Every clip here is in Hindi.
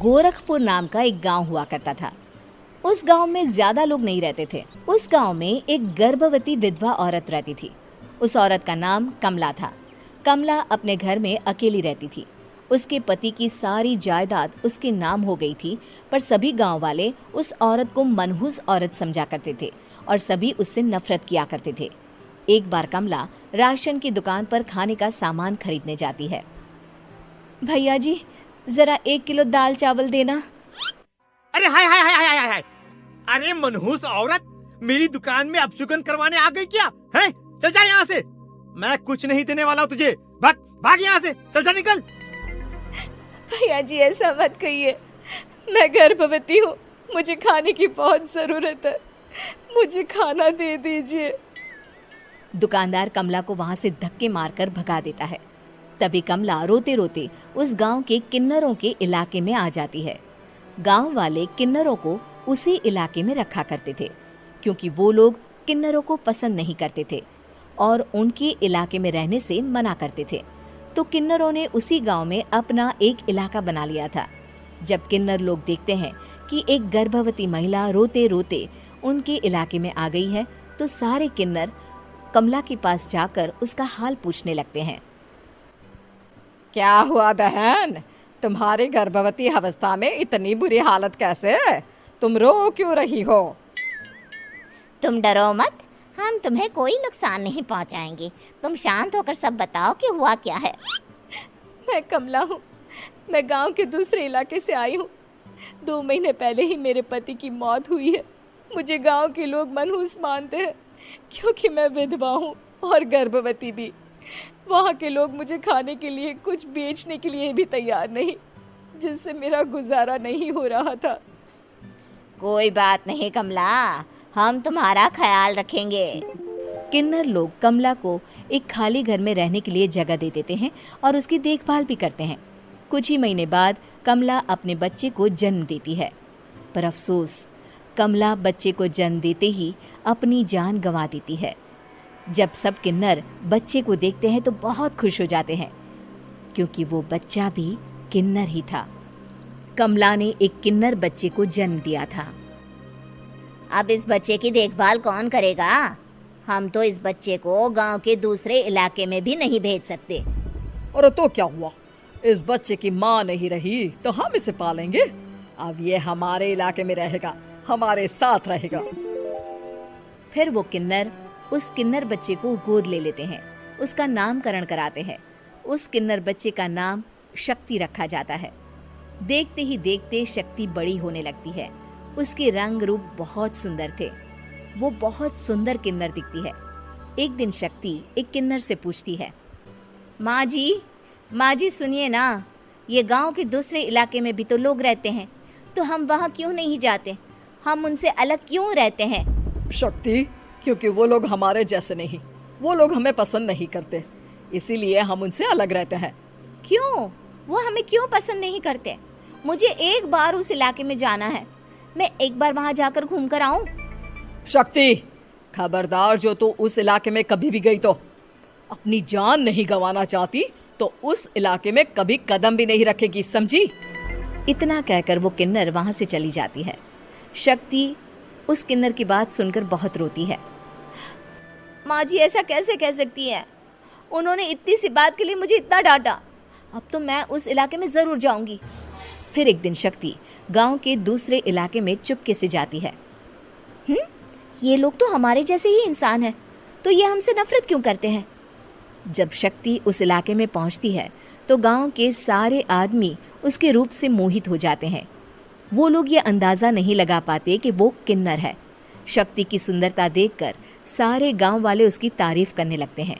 गोरखपुर नाम का एक गांव हुआ करता था। उस गांव में ज्यादा लोग नहीं रहते थे। उस गांव में एक गर्भवती विधवा औरत रहती थी। उस औरत का नाम कमला था। कमला अपने घर में अकेली रहती थी। उसके पति की सारी जायदाद उसके नाम हो गई थी, पर सभी गांव वाले उस औरत को मनहूस औरत समझा करते थे और सभी उससे नफरत किया करते थे। एक बार कमला राशन की दुकान पर खाने का सामान खरीदने जाती है। भैया जी, जरा 1 किलो दाल चावल देना। अरे हाय हाय हाय हाय हाय! अरे मनहूस औरत, मेरी दुकान में अपशुगन करवाने आ गई क्या? हैं? चल जा यहाँ से, मैं कुछ नहीं देने वाला हूँ तुझे। भाग भाग यहाँ से, चल जा, निकल। भैया जी, ऐसा मत कहिए, मैं गर्भवती हूँ, मुझे खाने की बहुत जरूरत है, मुझे खाना दे दीजिए। दुकानदार कमला को वहां से धक्के मारकर भगा देता है। तभी कमला रोते रोते उस गांव के किन्नरों के इलाके में आ जाती है। गांव वाले किन्नरों को उसी इलाके में रखा करते थे, क्योंकि वो लोग किन्नरों को पसंद नहीं करते थे और उनके इलाके में रहने से मना करते थे। तो किन्नरों ने उसी गांव में अपना एक इलाका बना लिया था। जब किन्नर लोग देखते हैं कि एक गर्भवती महिला रोते रोते उनके इलाके में आ गई है, तो सारे किन्नर कमला के पास जाकर उसका हाल पूछने लगते हैं। क्या हुआ बहन, तुम्हारी गर्भवती अवस्था में इतनी बुरी हालत कैसे है? तुम रो क्यों रही हो? तुम डरो मत, हम तुम्हें कोई नुकसान नहीं पहुंचाएंगे। तुम शांत होकर सब बताओ कि हुआ क्या है। मैं कमला हूँ, मैं गांव के दूसरे इलाके से आई हूँ। 2 महीने पहले ही मेरे पति की मौत हुई है। मुझे गांव के लोग मनहूस मानते हैं, क्योंकि मैं विधवा हूँ और गर्भवती भी। वहाँ के लोग मुझे खाने के लिए कुछ बेचने के लिए भी तैयार नहीं, जिससे मेरा गुजारा नहीं हो रहा था। कोई बात नहीं कमला, हम तुम्हारा ख्याल रखेंगे। किन्नर लोग कमला को एक खाली घर में रहने के लिए जगह दे देते हैं और उसकी देखभाल भी करते हैं। कुछ ही महीने बाद कमला अपने बच्चे को जन्म देती है, पर अफसोस, कमला बच्चे को जन्म देते ही अपनी जान गंवा देती है। जब सब किन्नर बच्चे को देखते हैं तो बहुत खुश हो जाते हैं, क्योंकि वो बच्चा भी किन्नर ही था। कमला ने एक किन्नर बच्चे को जन्म दिया था। अब इस बच्चे की देखभाल कौन करेगा? हम तो इस बच्चे को गांव के दूसरे इलाके में भी नहीं भेज सकते। और तो क्या हुआ, इस बच्चे की माँ नहीं रही तो हम इसे पालेंगे। अब ये हमारे इलाके में रहेगा, हमारे साथ रहेगा। फिर वो किन्नर उस किन्नर बच्चे को गोद ले लेते हैं, उसका नामकरण कराते हैं। उस किन्नर बच्चे का नाम शक्ति रखा जाता है। देखते ही देखते शक्ति बड़ी होने लगती है। उसके रंग रूप बहुत सुंदर थे। वो बहुत सुंदर किन्नर दिखती है। एक दिन शक्ति एक किन्नर से पूछती है, माँ जी सुनिए ना, ये गांव के दूसरे इलाके में भी तो लोग रहते हैं, तो हम वहाँ क्यों नहीं जाते? हम उनसे अलग क्यों रहते हैं? शक्ति, क्योंकि वो लोग हमारे जैसे नहीं, वो लोग हमें पसंद नहीं करते, इसीलिए हम उनसे अलग रहते हैं। क्यों? वो हमें क्यों पसंद नहीं करते? मुझे एक बार उस इलाके में जाना है, मैं एक बार वहाँ जाकर घूम कर आऊं। शक्ति, खबरदार, जो तू उस इलाके में कभी भी गई तो अपनी जान नहीं गंवाना चाहती तो उस इलाके में कभी कदम भी नहीं रखेगी, समझी? इतना कहकर वो किन्नर वहां से चली जाती है। शक्ति उस किन्नर की बात सुनकर बहुत रोती है। माँ जी, ऐसा कैसे कह सकती है? उन्होंने इतनी सी बात के लिए मुझे इतना डांटा। अब तो मैं उस इलाके में जरूर जाऊंगी। फिर एक दिन शक्ति गांव के दूसरे इलाके में चुपके से जाती है। ये लोग तो हमारे जैसे ही इंसान हैं, तो ये हमसे नफरत क्यों करते हैं? जब शक्ति उस इलाके में पहुंचती है तो गांव के सारे आदमी उसके रूप से मोहित हो जाते हैं। वो लोग ये अंदाजा नहीं लगा पाते कि वो किन्नर है। शक्ति की सुंदरता देखकर सारे गांव वाले उसकी तारीफ करने लगते हैं।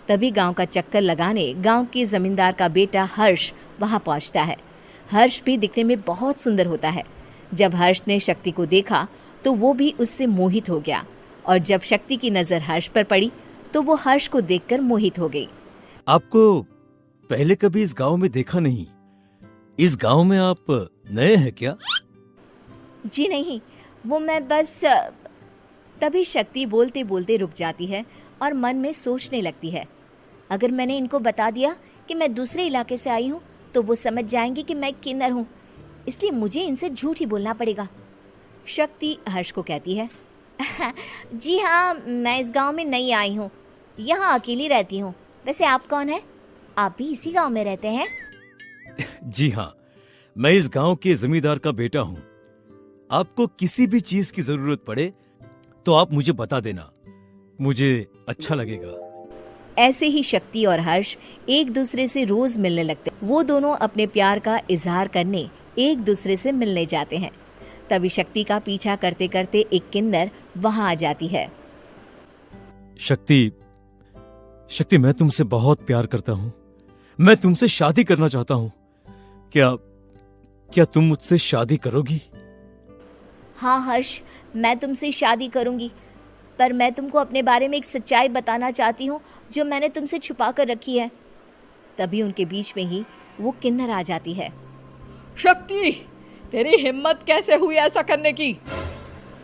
तभी गांव का चक्कर लगाने गांव के जमींदार का बेटा हर्ष वहां पहुंचता है। हर्ष भी दिखने में बहुत सुंदर होता है। जब हर्ष ने शक्ति को देखा तो वो भी उससे मोहित हो गया, और जब शक्ति की नजर हर्ष पर पड़ी तो वो हर्ष को देखकर मोहित हो गई। आपको पहले कभी इस गांव में देखा नहीं। इस गांव में आप नए हैं क्या? जी नहीं, वो मैं बस। तभी शक्ति बोलते बोलते रुक जाती है और मन में सोचने लगती है, अगर मैंने इनको बता दिया कि मैं दूसरे इलाके से आई हूँ तो वो समझ जाएंगे कि मैं किन्नर हूँ, इसलिए मुझे इनसे झूठ ही बोलना पड़ेगा। शक्ति हर्ष को कहती है, जी हाँ, मैं इस गांव में नई आई हूँ, यहाँ अकेली रहती हूँ। वैसे आप कौन है? आप भी इसी गांव में रहते हैं? जी हाँ, मैं इस गांव के जमींदार का बेटा हूँ। आपको किसी भी चीज की जरूरत पड़े तो आप मुझे बता देना, मुझे अच्छा लगेगा। ऐसे ही शक्ति और हर्ष एक दूसरे से रोज मिलने लगते। वो दोनों अपने प्यार का इजहार करने एक दूसरे से मिलने जाते हैं। तभी शक्ति का पीछा करते करते एक किन्नर वहां आ जाती है। शक्ति, शक्ति, मैं तुमसे बहुत प्यार करता हूँ। मैं तुमसे शादी करना चाहता हूँ। क्या तुम मुझसे शादी करोगी? हाँ हर्ष, मैं तुमसे शादी करूंगी, पर मैं तुमको अपने बारे में एक सच्चाई बताना चाहती हूँ जो मैंने तुमसे छुपा कर रखी है। तभी उनके बीच में ही वो किन्नर आ जाती है। शक्ति, तेरी हिम्मत कैसे हुई ऐसा करने की?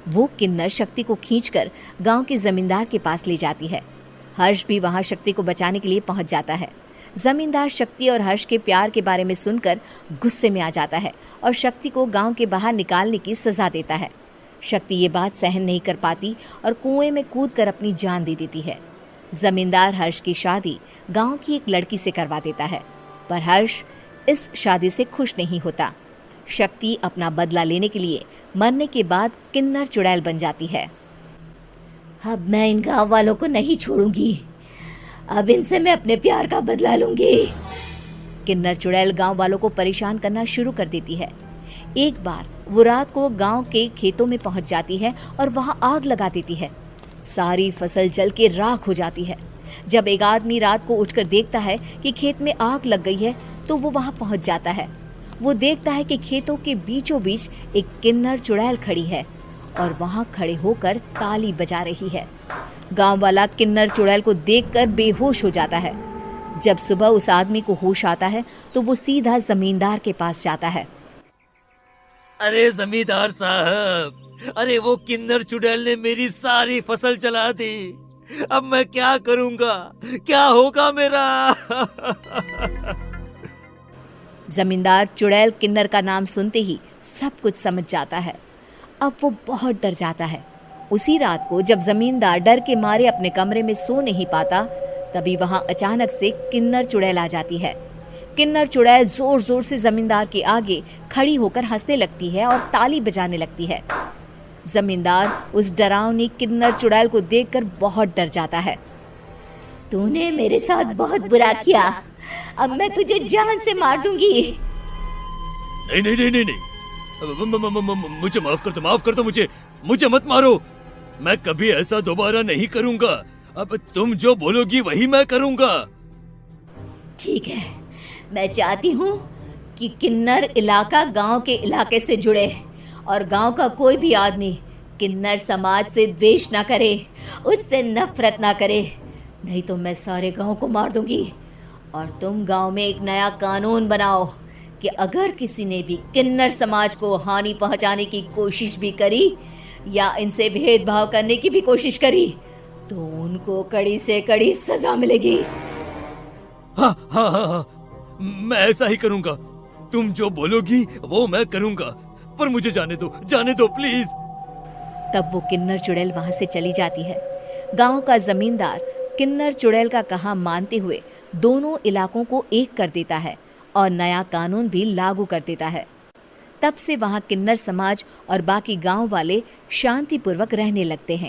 वो किन्नर शक्ति को खींचकर गांव के जमींदार के पास ले जाती है। हर्ष भी वहां शक्ति को बचाने के लिए पहुंच जाता है। जमींदार शक्ति और हर्ष के प्यार के बारे में सुनकर गुस्से में आ जाता है और शक्ति को गांव के बाहर निकालने की सजा देता है। शक्ति ये बात सहन नहीं कर पाती और कुएं में कूदकर अपनी जान दे देती है। जमींदार हर्ष की शादी गांव की एक लड़की से करवा देता है, पर हर्ष इस शादी से खुश नहीं होता। शक्ति अपना बदला लेने के लिए मरने के बाद किन्नर चुड़ैल बन जाती है। अब मैं इन गांव वालों को नहीं छोड़ूंगी, अब इनसे मैं अपने प्यार का बदला लूंगी। किन्नर चुड़ैल गांव वालों को परेशान करना शुरू कर देती है। एक बार वो रात को गांव के खेतों में पहुंच जाती है और वहां आग लगा देती है। सारी फसल जल के राख हो जाती है। जब एक आदमी रात को उठकर देखता है कि खेत में आग लग गई है तो वो वहां पहुंच जाता है। वो देखता है कि खेतों के बीचों बीच एक किन्नर चुड़ैल खड़ी है और वहां खड़े होकर ताली बजा रही है। गांव वाला किन्नर चुड़ैल को देखकर बेहोश हो जाता है। जब सुबह उस आदमी को होश आता है तो वो सीधा जमींदार के पास जाता है। अरे जमींदार साहब, अरे वो किन्नर चुड़ैल ने मेरी सारी फसल जला दी। अब मैं क्या करूंगा? क्या होगा मेरा? जमींदार चुड़ैल किन्नर का नाम सुनते ही सब कुछ समझ जाता है। अब वो बहुत डर जाता है। उसी रात को जब जमींदार डर के मारे अपने कमरे में सो नहीं पाता, तभी वहां अचानक से किन्नर चुड़ैल आ जाती है। किन्नर चुड़ैल जोर जोर से जमींदार के आगे खड़ी होकर हंसने लगती है और ताली बजाने लगती है। जमींदार उस डरावनी किन्नर चुड़ैल को देखकर बहुत डर जाता है। तूने मेरे साथ बहुत बुरा किया, अब मैं तुझे जान से मार दूंगी। नहीं नहीं नहीं नहीं नहीं, मुझे माफ कर दो, मुझे मत मारो। मैं कभी ऐसा दोबारा नहीं करूंगा। अब तुम जो बोलोगी वही मैं करूंगा। ठीक है, मैं चाहती हूँ कि किन्नर इलाका गांव के इलाके से जुड़े और गांव का कोई भी आदमी किन्नर समाज से द्वेष ना करे, उससे नफरत ना करे, नहीं तो मैं सारे गांव को मार दूंगी। और तुम गांव में एक नया कानून बनाओ कि अगर किसी ने भी किन्नर समाज को हानि पहुंचाने की कोशिश भी करी या इनसे भेदभाव करने की भी कोशिश करी तो उनको कड़ी से कड़ी सजा मिलेगी। हाँ हाँ हाँ हाँ, मैं ऐसा ही करूंगा। तुम जो बोलोगी वो मैं करूंगा, पर मुझे जाने दो प्लीज। तब वो किन्नर चुड़ैल वहां से चली जाती है। गांव का जमींदार किन्नर चुड़ैल का कहा मानते हुए दोनों इलाकों को एक कर देता है और नया कानून भी लागू कर देता है। तब से वहां किन्नर समाज और बाकी गांव वाले शांतिपूर्वक रहने लगते हैं।